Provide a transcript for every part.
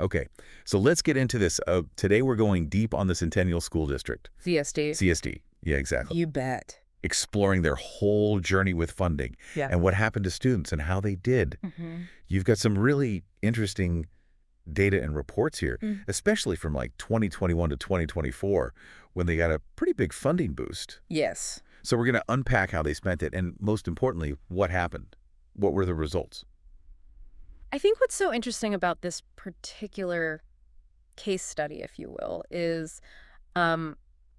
Okay, so let's get into this. Today we're going deep on the Centennial School District. CSD. CSD. Yeah, exactly. You bet. Exploring their whole journey with funding and what happened to students and how they did. You've got some really interesting data and reports here, especially from like 2021 to 2024, when they got a pretty big funding boost. Yes. So we're going to unpack how they spent it and, most importantly, what happened. What were the results? I think what's so interesting about this particular case study, if you will, is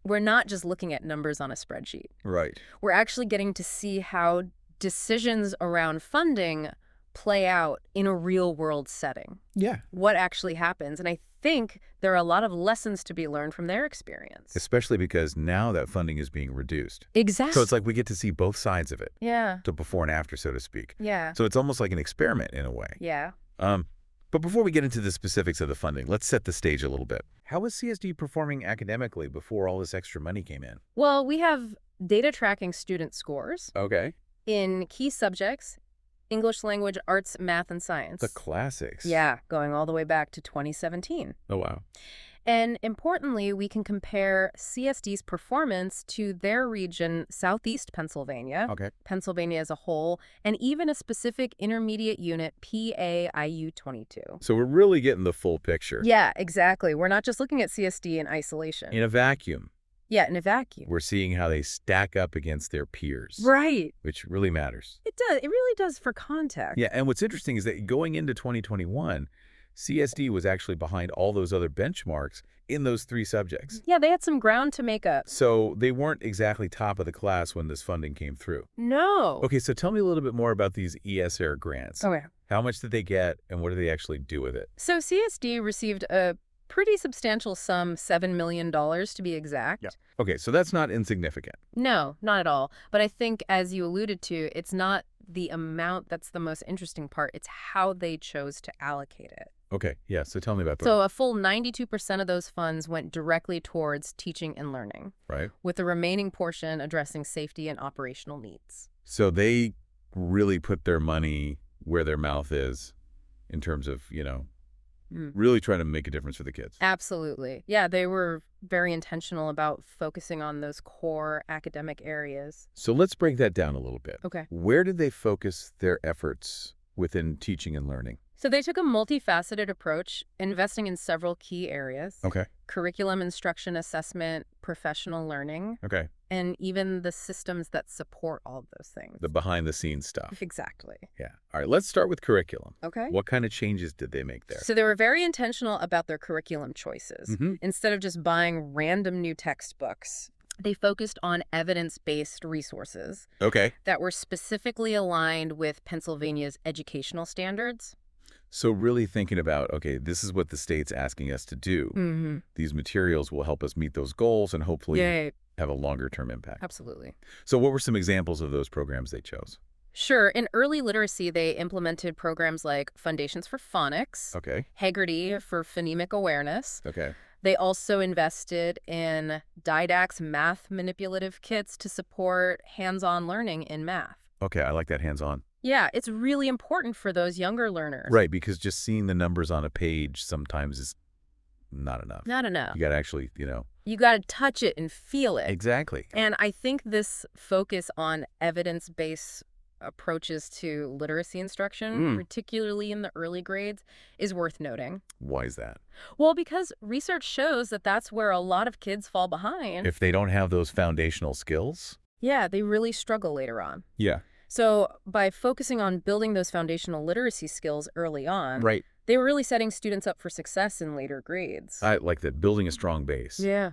we're not just looking at numbers on a spreadsheet. Right. We're actually getting to see how decisions around funding play out in a real-world setting. Yeah. What actually happens. And I think there are a lot of lessons to be learned from their experience. Especially because now that funding is being reduced. Exactly. So it's like we get to see both sides of it. Yeah. To before and after, so to speak. Yeah. So it's almost like an experiment in a way. Yeah. But before we get into the specifics of the funding, let's set the stage a little bit. How was CSD performing academically before all this extra money came in? Well, we have data tracking student scores Okay. in key subjects: English language, arts, math, and science. The classics. Yeah, going all the way back to 2017. Oh, wow. And importantly, we can compare CSD's performance to their region, Southeast Pennsylvania, Okay. Pennsylvania as a whole, and even a specific intermediate unit, PAIU-22. So we're really getting the full picture. Yeah, exactly. We're not just looking at CSD in isolation. In a vacuum. Yeah, in a vacuum. We're seeing how they stack up against their peers. Right. Which really matters. It does. It really does for context. Yeah, and what's interesting is that going into 2021, CSD was actually behind all those other benchmarks in those three subjects. Yeah, they had some ground to make up. So they weren't exactly top of the class when this funding came through. No. Okay, so tell me a little bit more about these ESSER grants. Okay. How much did they get, and what do they actually do with it? So CSD received a pretty substantial sum, $7 million to be exact. Yeah. Okay, so that's not insignificant. No, not at all. But I think, as you alluded to, it's not the amount that's the most interesting part. It's how they chose to allocate it. Okay, yeah, so tell me about that. So a full 92% of those funds went directly towards teaching and learning, right, with the remaining portion addressing safety and operational needs. So they really put their money where their mouth is in terms of, really trying to make a difference for the kids. Absolutely. Yeah, they were very intentional about focusing on those core academic areas. So let's break that down a little bit. Okay. Where did they focus their efforts within teaching and learning? So they took a multifaceted approach, investing in several key areas. Okay. Curriculum, instruction, assessment, professional learning. Okay. And even the systems that support all of those things. The behind-the-scenes stuff. Exactly. Yeah. All right, let's start with curriculum. Okay. What kind of changes did they make there? So they were very intentional about their curriculum choices. Instead of just buying random new textbooks, they focused on evidence-based resources. Okay. That were specifically aligned with Pennsylvania's educational standards. So really thinking about, okay, this is what the state's asking us to do. These materials will help us meet those goals and hopefully have a longer-term impact. Absolutely. So what were some examples of those programs they chose? Sure. In early literacy, they implemented programs like Foundations for Phonics, Okay. Haggerty for phonemic awareness. Okay. They also invested in Didax math manipulative kits to support hands-on learning in math. Okay, I like that hands-on. Yeah, it's really important for those younger learners. Right, because just seeing the numbers on a page sometimes is not enough. Not enough. You got to actually, You got to touch it and feel it. Exactly. And I think this focus on evidence-based approaches to literacy instruction, particularly in the early grades, is worth noting. Why is that? Well, because research shows that that's where a lot of kids fall behind. If they don't have those foundational skills? Yeah, they really struggle later on. Yeah. So by focusing on building those foundational literacy skills early on, right, they were really setting students up for success in later grades. I like that, building a strong base. Yeah.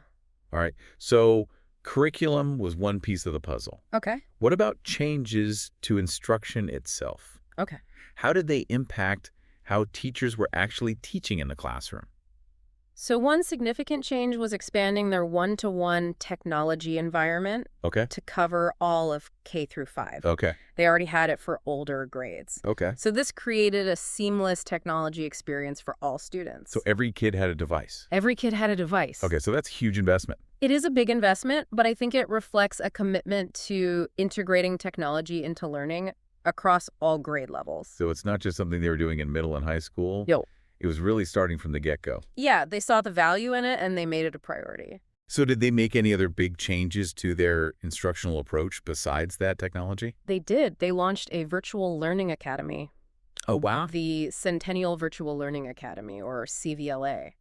All right. So curriculum was one piece of the puzzle. Okay. What about changes to instruction itself? Okay. How did they impact how teachers were actually teaching in the classroom? So one significant change was expanding their one-to-one technology environment to cover all of K through 5. Okay. They already had it for older grades. Okay. So this created a seamless technology experience for all students. So every kid had a device? Every kid had a device. Okay, so that's huge investment. It is a big investment, but I think it reflects a commitment to integrating technology into learning across all grade levels. So it's not just something they were doing in middle and high school? Yo. It was really starting from the get-go. Yeah, they saw the value in it and they made it a priority. So did they make any other big changes to their instructional approach besides that technology? They did. They launched a virtual learning academy. Oh, wow. The Centennial Virtual Learning Academy, or CVLA.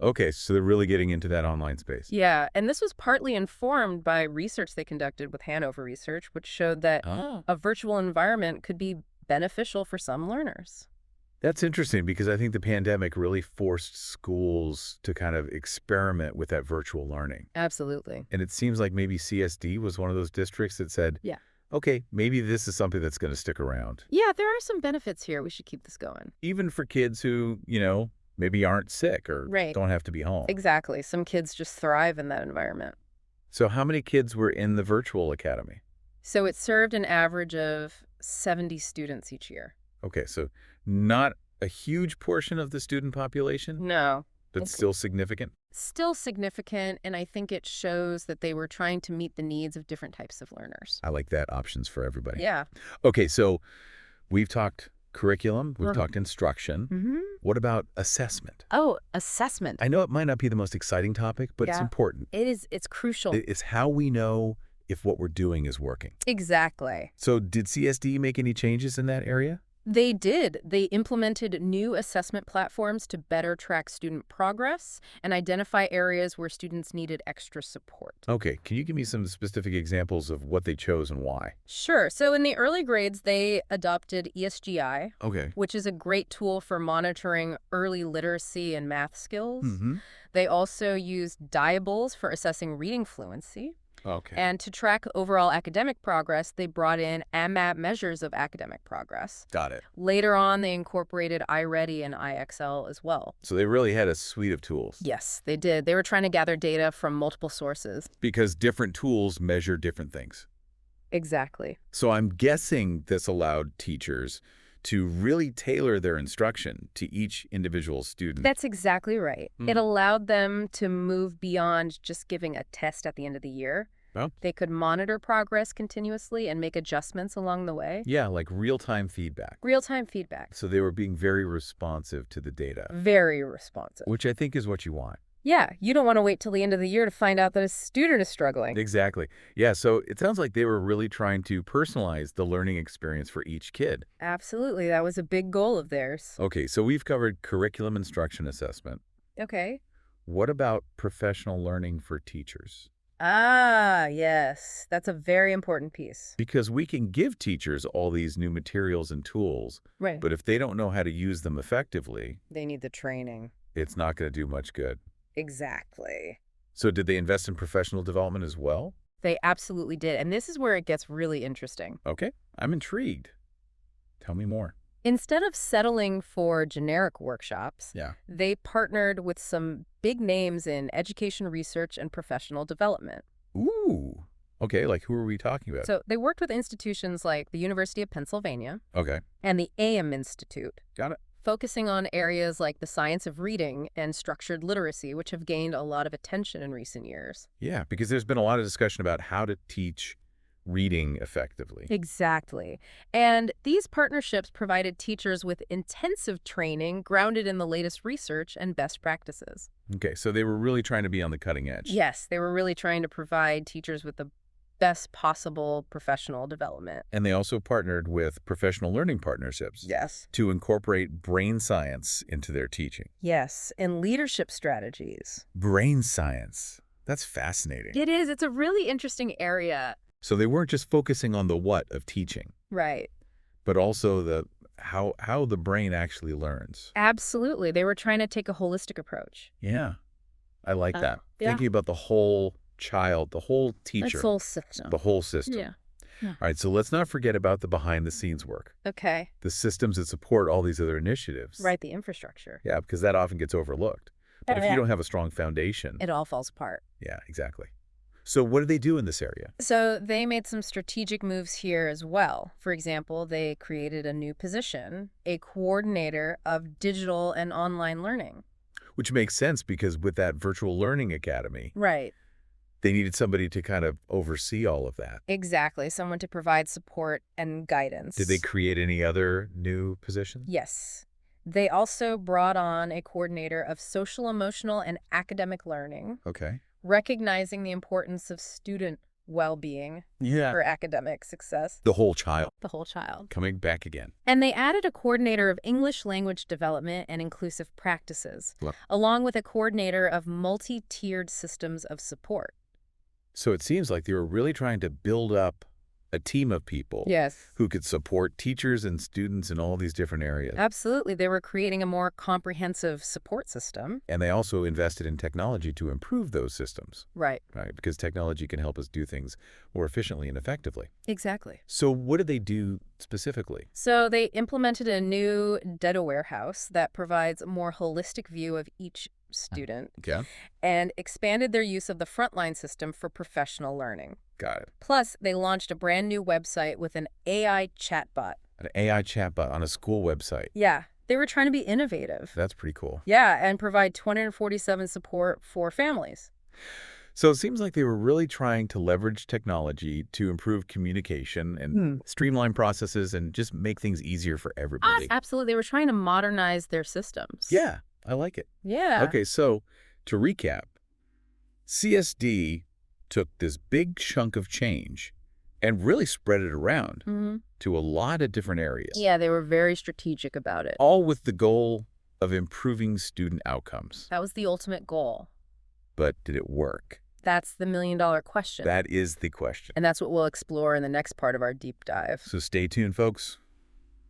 Okay, so they're really getting into that online space. Yeah, and this was partly informed by research they conducted with Hanover Research, which showed that a virtual environment could be beneficial for some learners. That's interesting because I think the pandemic really forced schools to kind of experiment with that virtual learning. Absolutely. And it seems like maybe CSD was one of those districts that said, Yeah. okay, maybe this is something that's going to stick around. Yeah, there are some benefits here. We should keep this going. Even for kids who, maybe aren't sick or don't have to be home. Exactly. Some kids just thrive in that environment. So how many kids were in the virtual academy? So it served an average of 70 students each year. Okay, so not a huge portion of the student population? No. But still significant? Still significant, and I think it shows that they were trying to meet the needs of different types of learners. I like that, options for everybody. Yeah. Okay, so we've talked curriculum, we've talked instruction. What about assessment? Oh, assessment. I know it might not be the most exciting topic, but it's important. It is. It's crucial. It's how we know if what we're doing is working. Exactly. So did CSD make any changes in that area? They did. They implemented new assessment platforms to better track student progress and identify areas where students needed extra support. Okay, can you give me some specific examples of what they chose and why? Sure. So in the early grades, they adopted ESGI, Okay. which is a great tool for monitoring early literacy and math skills. They also used diables for assessing reading fluency. Okay. And to track overall academic progress, they brought in AMAP measures of academic progress. Got it. Later on, they incorporated iReady and IXL as well. So they really had a suite of tools. Yes, they did. They were trying to gather data from multiple sources. Because different tools measure different things. Exactly. So I'm guessing this allowed teachers to really tailor their instruction to each individual student. That's exactly right. It allowed them to move beyond just giving a test at the end of the year. Oh. They could monitor progress continuously and make adjustments along the way. Yeah, like real-time feedback. Real-time feedback. So they were being very responsive to the data. Very responsive. Which I think is what you want. Yeah, you don't want to wait till the end of the year to find out that a student is struggling. Exactly. Yeah, so it sounds like they were really trying to personalize the learning experience for each kid. Absolutely. That was a big goal of theirs. Okay, so we've covered curriculum instruction assessment. Okay. What about professional learning for teachers? Ah, yes. That's a very important piece. Because we can give teachers all these new materials and tools, Right. but if they don't know how to use them effectively, They need the training. it's not going to do much good. Exactly. So did they invest in professional development as well? They absolutely did. And this is where it gets really interesting. Okay, I'm intrigued. Tell me more. Instead of settling for generic workshops, they partnered with some big names in education research and professional development. Ooh. Okay, like who are we talking about? So they worked with institutions like the University of Pennsylvania Okay. and the AM Institute. Got it. Focusing on areas like the science of reading and structured literacy, which have gained a lot of attention in recent years. Yeah, because there's been a lot of discussion about how to teach reading effectively. Exactly. And these partnerships provided teachers with intensive training grounded in the latest research and best practices. Okay, so they were really trying to be on the cutting edge. Yes, they were really trying to provide teachers with the best possible professional development. And they also partnered with professional learning partnerships. Yes. To incorporate brain science into their teaching. Yes, and leadership strategies. Brain science. That's fascinating. It is. It's a really interesting area. So they weren't just focusing on the what of teaching. Right. But also the how the brain actually learns. Absolutely. They were trying to take a holistic approach. Yeah. I like that. Yeah. Thinking about the whole child, the whole teacher. The whole system. The whole system. Yeah. All right, so let's not forget about the behind-the-scenes work. Okay. The systems that support all these other initiatives. Right, the infrastructure. Yeah, because that often gets overlooked. But if you don't have a strong foundation. It all falls apart. Yeah, exactly. So what do they do in this area? So they made some strategic moves here as well. For example, they created a new position, a coordinator of digital and online learning. Which makes sense because with that virtual learning academy. Right. They needed somebody to kind of oversee all of that. Exactly. Someone to provide support and guidance. Did they create any other new positions? Yes. They also brought on a coordinator of social, emotional, and academic learning, Okay. recognizing the importance of student well-being for academic success. The whole child The whole child. coming back again. And they added a coordinator of English language development and inclusive practices, along with a coordinator of multi-tiered systems of support. So it seems like they were really trying to build up a team of people who could support teachers and students in all these different areas. Absolutely. They were creating a more comprehensive support system. And they also invested in technology to improve those systems. Right. Right, because technology can help us do things more efficiently and effectively. Exactly. So what did they do specifically? So they implemented a new data warehouse that provides a more holistic view of each student and expanded their use of the frontline system for professional learning. Got it. Plus, they launched a brand new website with an AI chatbot. An AI chatbot on a school website. Yeah, they were trying to be innovative. That's pretty cool. Yeah, and provide 247 support for families. So it seems like they were really trying to leverage technology to improve communication and streamline processes and just make things easier for everybody. Absolutely. They were trying to modernize their systems. Yeah, I like it. Yeah. Okay, so to recap, CSD took this big chunk of change and really spread it around to a lot of different areas. Yeah, they were very strategic about it. All with the goal of improving student outcomes. That was the ultimate goal. But did it work? That's the million-dollar question. That is the question. And that's what we'll explore in the next part of our deep dive. So stay tuned, folks.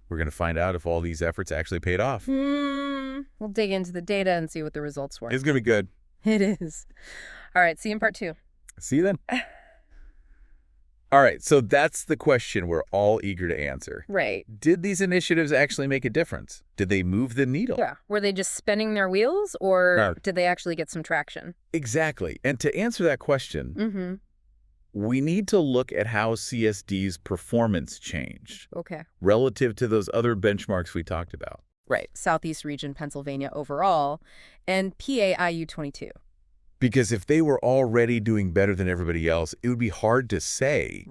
We're going to find out if all these efforts actually paid off. We'll dig into the data and see what the results were. It's going to be good. It is. All right, see you in part 2. See you then. All right, so that's the question we're all eager to answer. Right. Did these initiatives actually make a difference? Did they move the needle? Yeah. Were they just spinning their wheels, or did they actually get some traction? Exactly. And to answer that question, we need to look at how CSD's performance changed relative to those other benchmarks we talked about. Right. Southeast region, Pennsylvania overall, and PAIU 22. Because if they were already doing better than everybody else, it would be hard to say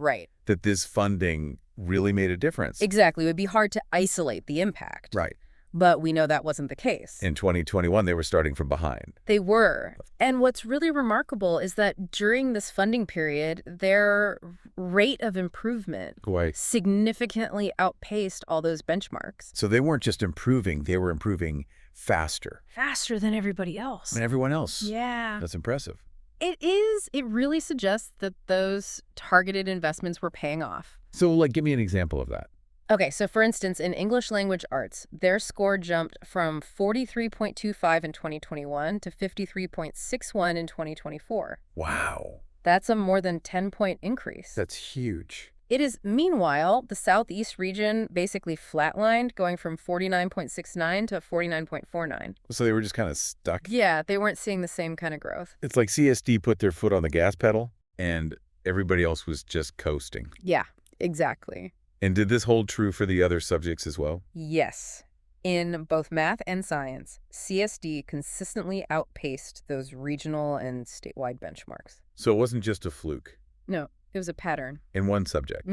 that this funding really made a difference. Exactly. It would be hard to isolate the impact. Right. But we know that wasn't the case. In 2021, they were starting from behind. They were. And what's really remarkable is that during this funding period, their rate of improvement significantly outpaced all those benchmarks. So they weren't just improving, they were improving faster. Faster than everybody else. And everyone else. Yeah. That's impressive. It is. It really suggests that those targeted investments were paying off. So, give me an example of that. Okay, so for instance, in English language arts, their score jumped from 43.25 in 2021 to 53.61 in 2024. Wow. That's a more than 10-point increase. That's huge. It is. Meanwhile, the Southeast region basically flatlined, going from 49.69 to 49.49. So they were just kind of stuck? Yeah, they weren't seeing the same kind of growth. It's like CSD put their foot on the gas pedal, and everybody else was just coasting. Yeah, exactly. And did this hold true for the other subjects as well? Yes. In both math and science, CSD consistently outpaced those regional and statewide benchmarks. So it wasn't just a fluke? No, it was a pattern. In one subject?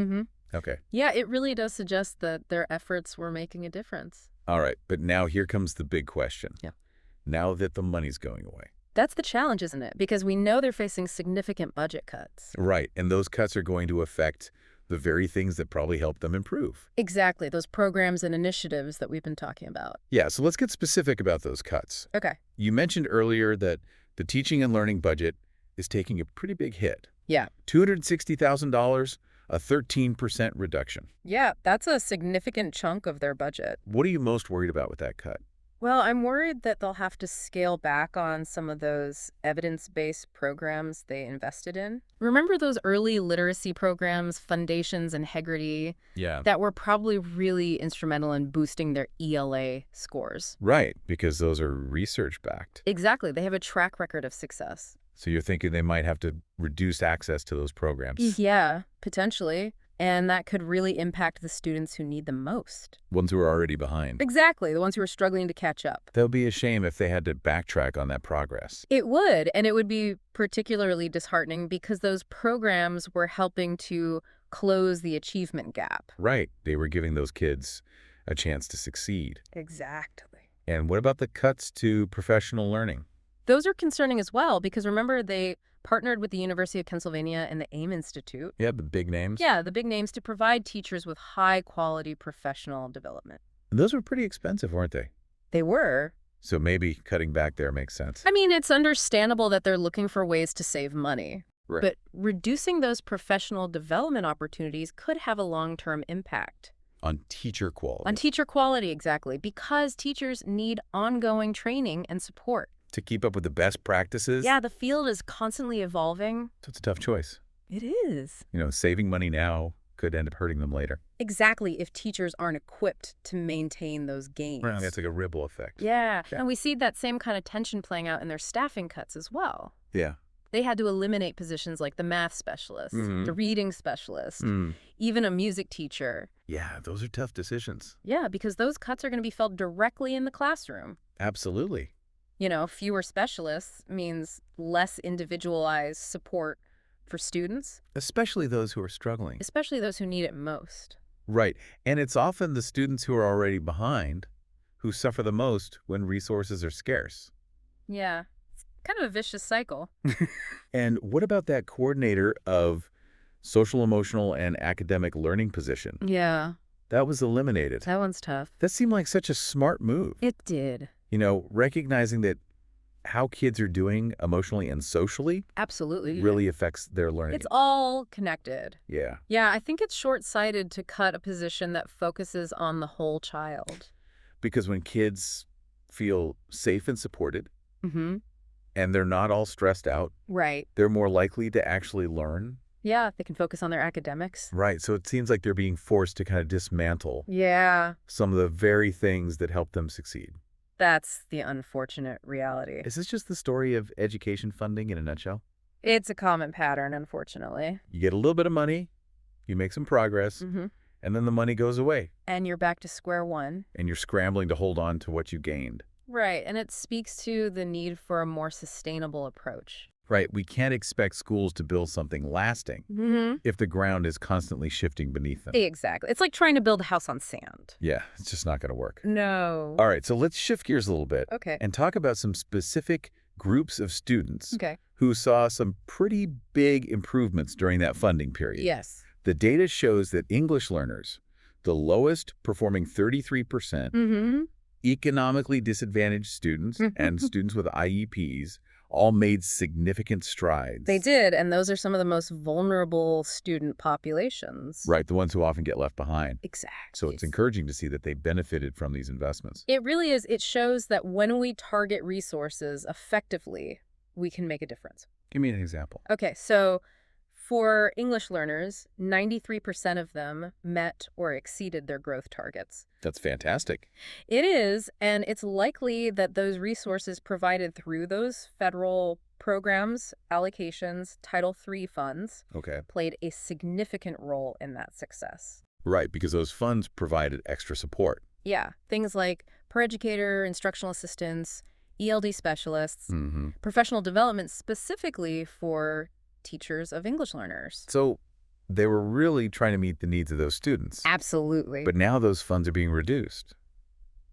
Okay. Yeah, it really does suggest that their efforts were making a difference. All right, but now here comes the big question. Yeah. Now that the money's going away. That's the challenge, isn't it? Because we know they're facing significant budget cuts. Right, and those cuts are going to affect the very things that probably help them improve. Exactly, those programs and initiatives that we've been talking about. Yeah, so let's get specific about those cuts. Okay. You mentioned earlier that the teaching and learning budget is taking a pretty big hit. Yeah. $260,000, a 13% reduction. Yeah, that's a significant chunk of their budget. What are you most worried about with that cut? Well, I'm worried that they'll have to scale back on some of those evidence-based programs they invested in. Remember those early literacy programs, Foundations and Hegarty, that were probably really instrumental in boosting their ELA scores? Right, because those are research-backed. Exactly. They have a track record of success. So you're thinking they might have to reduce access to those programs? Yeah, potentially. And that could really impact the students who need them most. Ones who are already behind. Exactly, the ones who are struggling to catch up. That would be a shame if they had to backtrack on that progress. It would, and it would be particularly disheartening because those programs were helping to close the achievement gap. Right. They were giving those kids a chance to succeed. Exactly. And what about the cuts to professional learning? Those are concerning as well, because remember, they partnered with the University of Pennsylvania and the AIM Institute. Yeah, the big names. Yeah, the big names, to provide teachers with high-quality professional development. And those were pretty expensive, weren't they? They were. So maybe cutting back there makes sense. I mean, it's understandable that they're looking for ways to save money. Right. But reducing those professional development opportunities could have a long-term impact. On teacher quality. On teacher quality, exactly, because teachers need ongoing training and support. To keep up with the best practices? Yeah, the field is constantly evolving. So it's a tough choice. It is. Saving money now could end up hurting them later. Exactly, if teachers aren't equipped to maintain those gains. Right, that's like a ripple effect. Yeah, and we see that same kind of tension playing out in their staffing cuts as well. Yeah. They had to eliminate positions like the math specialist, the reading specialist, even a music teacher. Yeah, those are tough decisions. Yeah, because those cuts are going to be felt directly in the classroom. Absolutely. Fewer specialists means less individualized support for students. Especially those who are struggling. Especially those who need it most. Right. And it's often the students who are already behind who suffer the most when resources are scarce. Yeah. Kind of a vicious cycle. And what about that coordinator of social, emotional, and academic learning position? Yeah. That was eliminated. That one's tough. That seemed like such a smart move. It did. Recognizing that how kids are doing emotionally and socially absolutely really affects their learning. It's all connected. Yeah. Yeah, I think it's short-sighted to cut a position that focuses on the whole child. Because when kids feel safe and supported, Mm-hmm. and they're not all stressed out, Right. they're more likely to actually learn. Yeah, they can focus on their academics. Right. So it seems like they're being forced to kind of dismantle Yeah. some of the very things that help them succeed. That's the unfortunate reality. Is this just the story of education funding in a nutshell? It's a common pattern, unfortunately. You get a little bit of money, you make some progress, Mm-hmm. and then the money goes away. And you're back to square one. And you're scrambling to hold on to what you gained. Right, and it speaks to the need for a more sustainable approach. Right. We can't expect schools to build something lasting if the ground is constantly shifting beneath them. Exactly. It's like trying to build a house on sand. Yeah, it's just not going to work. No. All right, so let's shift gears a little bit. Okay. And talk about some specific groups of students Okay. who saw some pretty big improvements during that funding period. Yes. The data shows that English learners, the lowest performing 33%, Mm-hmm. economically disadvantaged students, and students with IEPs all made significant strides. They did, and those are some of the most vulnerable student populations. Right, the ones who often get left behind. Exactly. So it's encouraging to see that they benefited from these investments. It really is. It shows that when we target resources effectively, we can make a difference. Give me an example. Okay, so for English learners, 93% of them met or exceeded their growth targets. That's fantastic. It is, and it's likely that those resources provided through those federal programs, allocations, Title III funds, Okay. played a significant role in that success. Right, because those funds provided extra support. Yeah, things like per educator, instructional assistants, ELD specialists, professional development specifically for teachers of English learners. So they were really trying to meet the needs of those students. Absolutely. But now those funds are being reduced,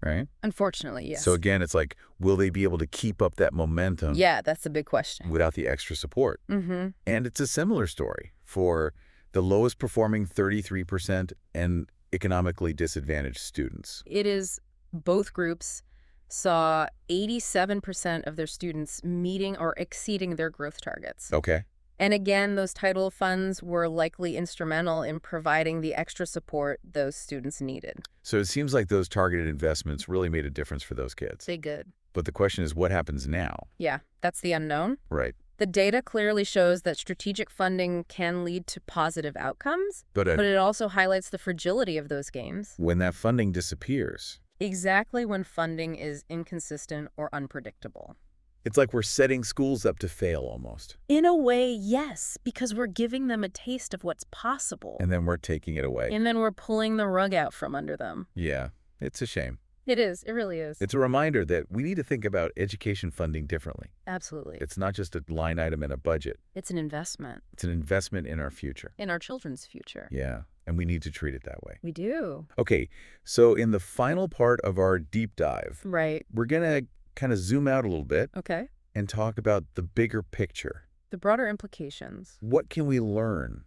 right? Unfortunately, yes. So again, it's like, will they be able to keep up that momentum Yeah, that's the big question. without the extra support? Mm-hmm. And it's a similar story for the lowest performing 33% and economically disadvantaged students. It is both groups saw 87% of their students meeting or exceeding their growth targets. Okay. And again, those title funds were likely instrumental in providing the extra support those students needed. So it seems like those targeted investments really made a difference for those kids. They good. But the question is, what happens now? Yeah, that's the unknown. Right. The data clearly shows that strategic funding can lead to positive outcomes, But it also highlights the fragility of those gains. when that funding disappears, Exactly when funding is inconsistent or unpredictable. it's like we're setting schools up to fail almost. In a way, yes, because we're giving them a taste of what's possible. And then we're taking it away. And then we're pulling the rug out from under them. Yeah, it's a shame. It is. It really is. It's a reminder that we need to think about education funding differently. Absolutely. It's not just a line item in a budget. It's an investment It's an investment in our future. in our children's future. Yeah. And we need to treat it that way. We do. Okay, so in the final part of our deep dive, Right. we're going to kind of zoom out a little bit Okay. and talk about the bigger picture. The broader implications. What can we learn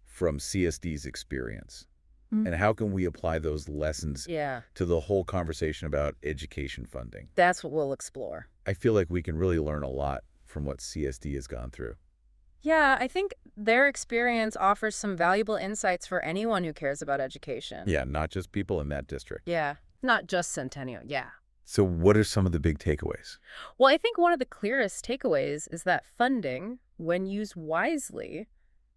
from CSD's experience? And how can we apply those lessons to the whole conversation about education funding? That's what we'll explore. I feel like we can really learn a lot from what CSD has gone through. Yeah, I think their experience offers some valuable insights for anyone who cares about education. Yeah, not just people in that district. Yeah, not just Centennial, yeah. So what are some of the big takeaways? Well, I think one of the clearest takeaways is that funding, when used wisely,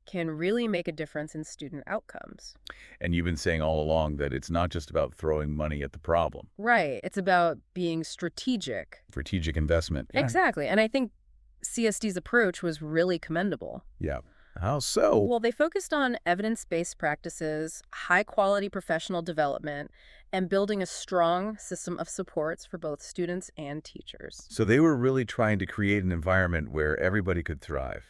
can really make a difference in student outcomes. And you've been saying all along that it's not just about throwing money at the problem. Right. It's about being strategic. Strategic investment. Yeah. Exactly. And I think CSD's approach was really commendable. Yeah. How so? Well, they focused on evidence-based practices, high-quality professional development, and building a strong system of supports for both students and teachers. So they were really trying to create an environment where everybody could thrive.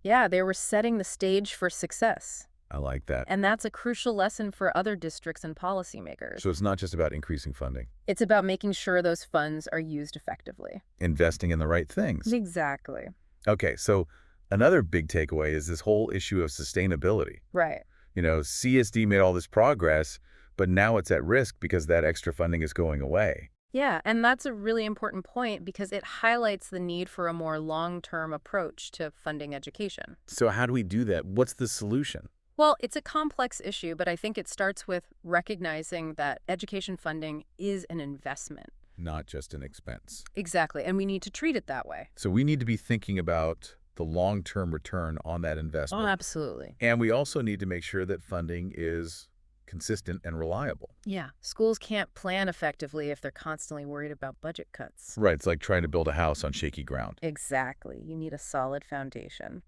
Yeah, they were setting the stage for success. I like that. And that's a crucial lesson for other districts and policymakers. So it's not just about increasing funding. It's about making sure those funds are used effectively. Investing in the right things. Exactly. Okay, so another big takeaway is this whole issue of sustainability. Right. You know, CSD made all this progress, but now it's at risk because that extra funding is going away. Yeah, and that's a really important point because it highlights the need for a more long-term approach to funding education. So how do we do that? What's the solution? Well, it's a complex issue, but I think it starts with recognizing that education funding is an investment. Not just an expense. Exactly, and we need to treat it that way. So we need to be thinking about the long-term return on that investment. Oh, absolutely. And we also need to make sure that funding is consistent and reliable. Yeah, schools can't plan effectively if they're constantly worried about budget cuts. Right, it's like trying to build a house on shaky ground. Exactly. You need a solid foundation.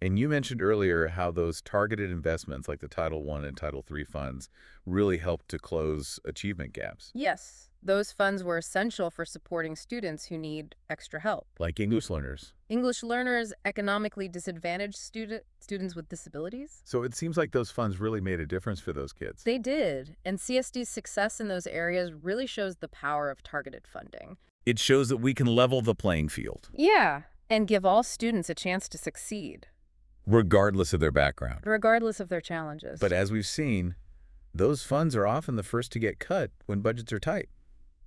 And you mentioned earlier how those targeted investments like the Title I and Title III funds really helped to close achievement gaps. Yes, those funds were essential for supporting students who need extra help. Like English learners. English learners, economically disadvantaged students with disabilities. So it seems like those funds really made a difference for those kids. They did, and CSD's success in those areas really shows the power of targeted funding. It shows that we can level the playing field. Yeah, and give all students a chance to succeed. Regardless of their background. Regardless of their challenges. But as we've seen, those funds are often the first to get cut when budgets are tight.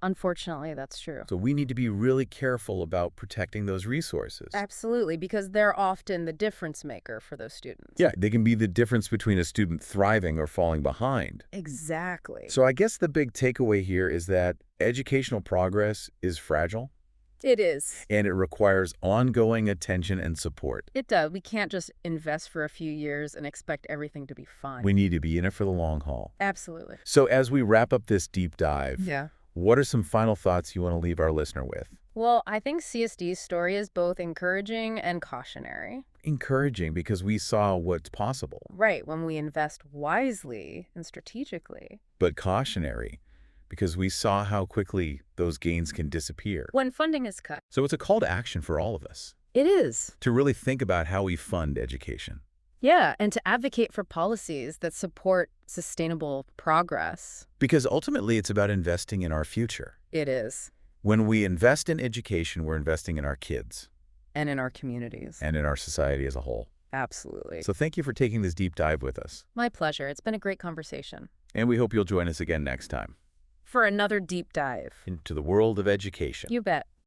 Unfortunately, that's true. So we need to be really careful about protecting those resources. Absolutely, because they're often the difference maker for those students. Yeah, they can be the difference between a student thriving or falling behind. Exactly. So I guess the big takeaway here is that educational progress is fragile. It is. And it requires ongoing attention and support. It does. We can't just invest for a few years and expect everything to be fine. We need to be in it for the long haul. Absolutely. So as we wrap up this deep dive, yeah. What are some final thoughts you want to leave our listener with? Well, I think CSD's story is both encouraging and cautionary. Encouraging because we saw what's possible. Right, when we invest wisely and strategically. But cautionary because we saw how quickly those gains can disappear. When funding is cut. So it's a call to action for all of us. It is. To really think about how we fund education. Yeah, and to advocate for policies that support sustainable progress. Because ultimately, it's about investing in our future. It is. When we invest in education, we're investing in our kids. And in our communities. And in our society as a whole. Absolutely. So thank you for taking this deep dive with us. My pleasure. It's been a great conversation. And we hope you'll join us again next time. For another deep dive. Into the world of education. You bet.